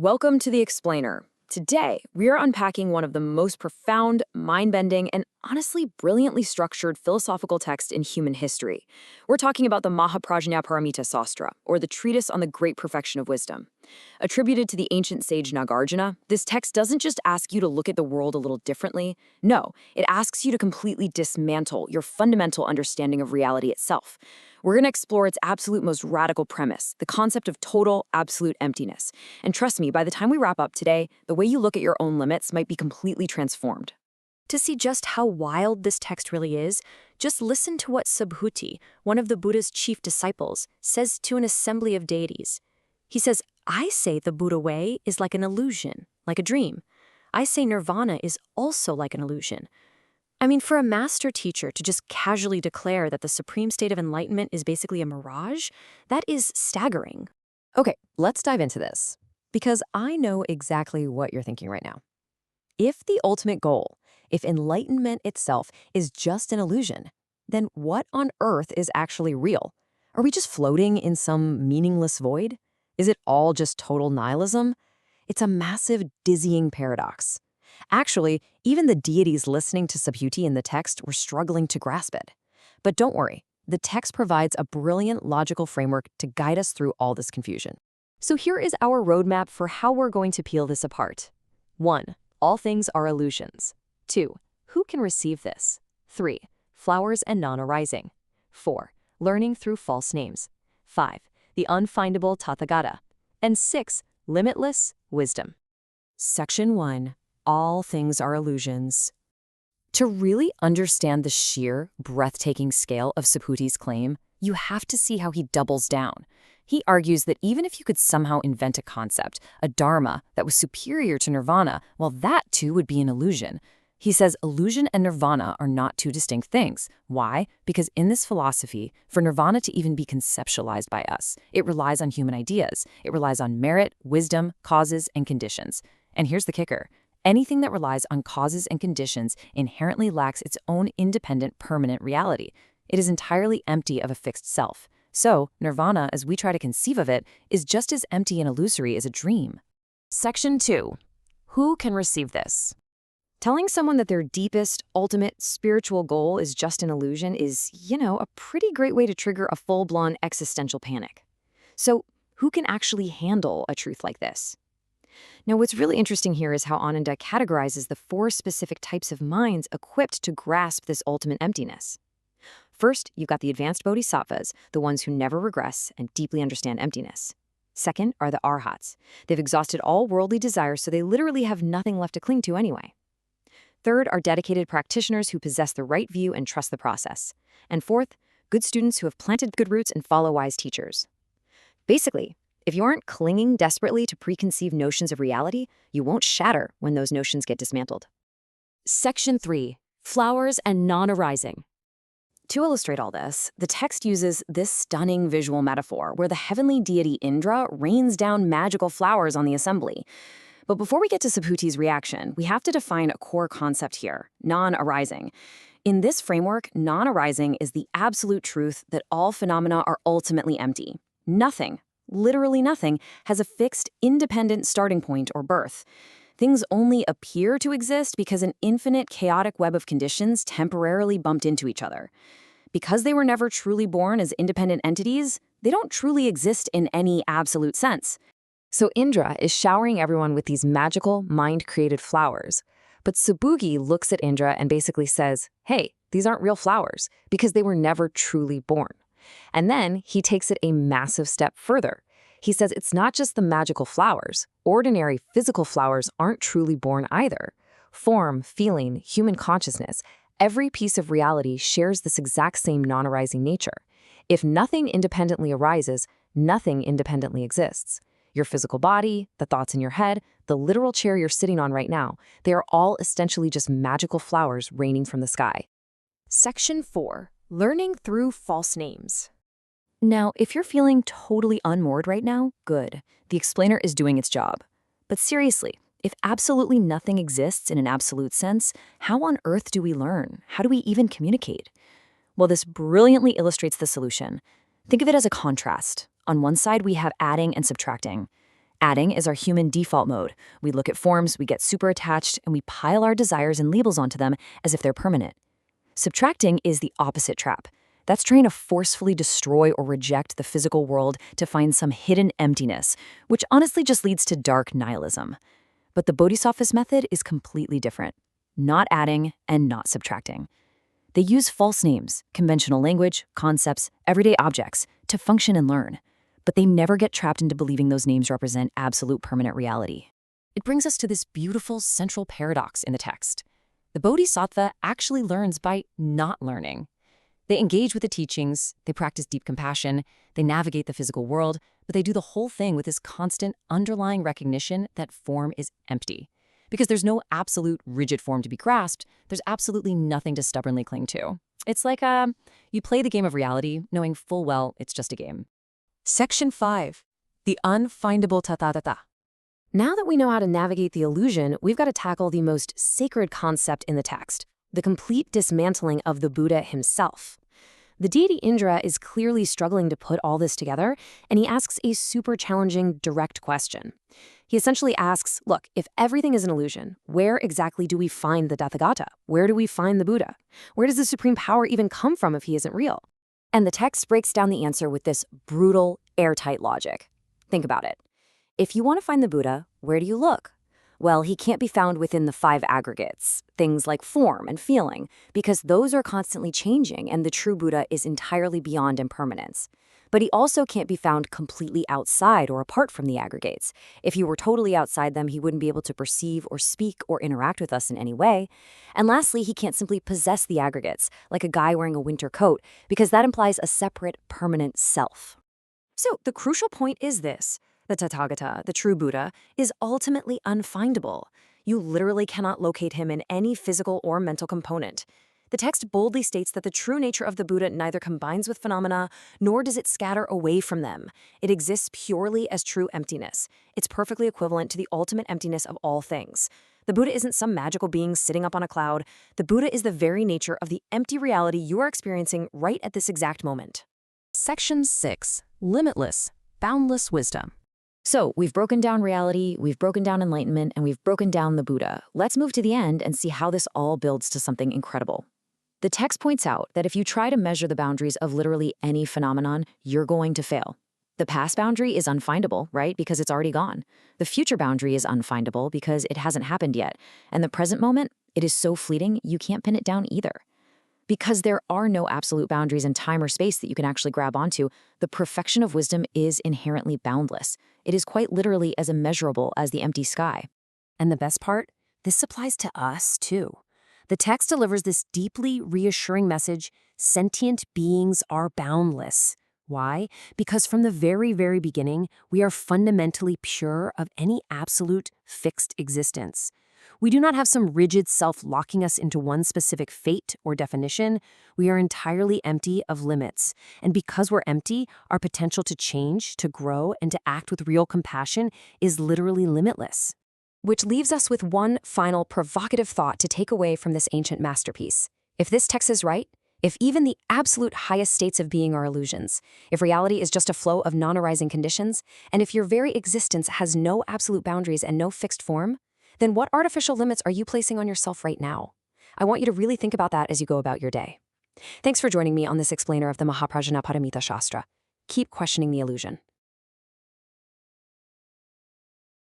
Welcome to The Explainer. Today, we are unpacking one of the most profound, mind-bending, and honestly brilliantly structured philosophical texts in human history. We're talking about the Mahaprajnaparamita Sastra, or the Treatise on the Great Perfection of Wisdom. Attributed to the ancient sage Nagarjuna, this text doesn't just ask you to look at the world a little differently. No, it asks you to completely dismantle your fundamental understanding of reality itself. We're going to explore its absolute most radical premise, the concept of total, absolute emptiness. And trust me, by the time we wrap up today, the way you look at your own limits might be completely transformed. To see just how wild this text really is, just listen to what Subhuti, one of the Buddha's chief disciples, says to an assembly of deities. He says, I say the Buddha way is like an illusion, like a dream. I say nirvana is also like an illusion. I mean, for a master teacher to just casually declare that the supreme state of enlightenment is basically a mirage, that is staggering. Okay, let's dive into this, because I know exactly what you're thinking right now. If the ultimate goal, if enlightenment itself is just an illusion, then what on earth is actually real? Are we just floating in some meaningless void? Is it all just total nihilism? It's a massive, dizzying paradox. Actually, even the deities listening to Subhuti in the text were struggling to grasp it. But don't worry, the text provides a brilliant logical framework to guide us through all this confusion. So here is our roadmap for how we're going to peel this apart. 1. All things are illusions. 2. Who can receive this? 3. Flowers and non-arising. 4. Learning through false names. 5. The unfindable Tathagata. And 6. Limitless wisdom. Section 1. All things are illusions. To really understand the sheer, breathtaking scale of Subhuti's claim, you have to see how he doubles down. He argues that even if you could somehow invent a concept, a dharma, that was superior to nirvana, well, that too would be an illusion. He says illusion and nirvana are not two distinct things. Why? Because in this philosophy, for nirvana to even be conceptualized by us, it relies on human ideas. It relies on merit, wisdom, causes, and conditions. And here's the kicker. Anything that relies on causes and conditions inherently lacks its own independent, permanent reality. It is entirely empty of a fixed self. So, nirvana, as we try to conceive of it, is just as empty and illusory as a dream. Section 2. Who can receive this? Telling someone that their deepest, ultimate, spiritual goal is just an illusion is, a pretty great way to trigger a full-blown existential panic. So, who can actually handle a truth like this? Now, what's really interesting here is how Ananda categorizes the 4 specific types of minds equipped to grasp this ultimate emptiness. First, you've got the advanced bodhisattvas, the ones who never regress and deeply understand emptiness. Second are the arhats. They've exhausted all worldly desires, so they literally have nothing left to cling to anyway. Third are dedicated practitioners who possess the right view and trust the process. And fourth, good students who have planted good roots and follow wise teachers. Basically, if you aren't clinging desperately to preconceived notions of reality, you won't shatter when those notions get dismantled. Section 3. Flowers and non-arising. To illustrate all this, the text uses this stunning visual metaphor where the heavenly deity Indra rains down magical flowers on the assembly. But before we get to Subhuti's reaction, we have to define a core concept here, non-arising. In this framework, non-arising is the absolute truth that all phenomena are ultimately empty. Nothing, literally nothing, has a fixed, independent starting point or birth. Things only appear to exist because an infinite, chaotic web of conditions temporarily bumped into each other. Because they were never truly born as independent entities, they don't truly exist in any absolute sense. So Indra is showering everyone with these magical, mind-created flowers. But Subhuti looks at Indra and basically says, hey, these aren't real flowers, because they were never truly born. And then he takes it a massive step further. He says it's not just the magical flowers. Ordinary physical flowers aren't truly born either. Form, feeling, human consciousness, every piece of reality shares this exact same non-arising nature. If nothing independently arises, nothing independently exists. Your physical body, the thoughts in your head, the literal chair you're sitting on right now, they are all essentially just magical flowers raining from the sky. Section 4. Learning through false names. Now, if you're feeling totally unmoored right now, good. The Explainer is doing its job. But seriously, if absolutely nothing exists in an absolute sense, how on earth do we learn? How do we even communicate? Well, this brilliantly illustrates the solution. Think of it as a contrast. On one side, we have adding and subtracting. Adding is our human default mode. We look at forms, we get super attached, and we pile our desires and labels onto them as if they're permanent. Subtracting is the opposite trap. That's trying to forcefully destroy or reject the physical world to find some hidden emptiness, which honestly just leads to dark nihilism. But the Bodhisattva's method is completely different. Not adding and not subtracting. They use false names, conventional language, concepts, everyday objects to function and learn. But they never get trapped into believing those names represent absolute permanent reality. It brings us to this beautiful central paradox in the text. The Bodhisattva actually learns by not learning. They engage with the teachings, they practice deep compassion, they navigate the physical world, but they do the whole thing with this constant underlying recognition that form is empty. Because there's no absolute rigid form to be grasped, there's absolutely nothing to stubbornly cling to. It's like you play the game of reality, knowing full well it's just a game. Section 5. The unfindable Tathagata. Now that we know how to navigate the illusion, we've got to tackle the most sacred concept in the text, the complete dismantling of the Buddha himself. The deity Indra is clearly struggling to put all this together, and he asks a super challenging, direct question. He essentially asks, look, if everything is an illusion, where exactly do we find the Tathagata? Where do we find the Buddha? Where does the supreme power even come from if he isn't real? And the text breaks down the answer with this brutal, airtight logic. Think about it. If you want to find the Buddha, where do you look? Well, he can't be found within the 5 aggregates, things like form and feeling, because those are constantly changing and the true Buddha is entirely beyond impermanence. But he also can't be found completely outside or apart from the aggregates. If he were totally outside them, he wouldn't be able to perceive or speak or interact with us in any way. And lastly, he can't simply possess the aggregates, like a guy wearing a winter coat, because that implies a separate, permanent self. So the crucial point is this. The Tathagata, the true Buddha, is ultimately unfindable. You literally cannot locate him in any physical or mental component. The text boldly states that the true nature of the Buddha neither combines with phenomena, nor does it scatter away from them. It exists purely as true emptiness. It's perfectly equivalent to the ultimate emptiness of all things. The Buddha isn't some magical being sitting up on a cloud. The Buddha is the very nature of the empty reality you are experiencing right at this exact moment. Section 6. Limitless, boundless wisdom. So, we've broken down reality, we've broken down enlightenment, and we've broken down the Buddha. Let's move to the end and see how this all builds to something incredible. The text points out that if you try to measure the boundaries of literally any phenomenon, you're going to fail. The past boundary is unfindable, right? Because it's already gone. The future boundary is unfindable because it hasn't happened yet. And the present moment, it is so fleeting, you can't pin it down either. Because there are no absolute boundaries in time or space that you can actually grab onto, the perfection of wisdom is inherently boundless. It is quite literally as immeasurable as the empty sky. And the best part? This applies to us, too. The text delivers this deeply reassuring message: sentient beings are boundless. Why? Because from the very, very beginning, we are fundamentally pure of any absolute fixed existence. We do not have some rigid self locking us into one specific fate or definition. We are entirely empty of limits. And because we're empty, our potential to change, to grow, and to act with real compassion is literally limitless. Which leaves us with one final provocative thought to take away from this ancient masterpiece. If this text is right, if even the absolute highest states of being are illusions, if reality is just a flow of non-arising conditions, and if your very existence has no absolute boundaries and no fixed form, then what artificial limits are you placing on yourself right now? I want you to really think about that as you go about your day. Thanks for joining me on this explainer of the Mahaprajnaparamita Shastra. Keep questioning the illusion.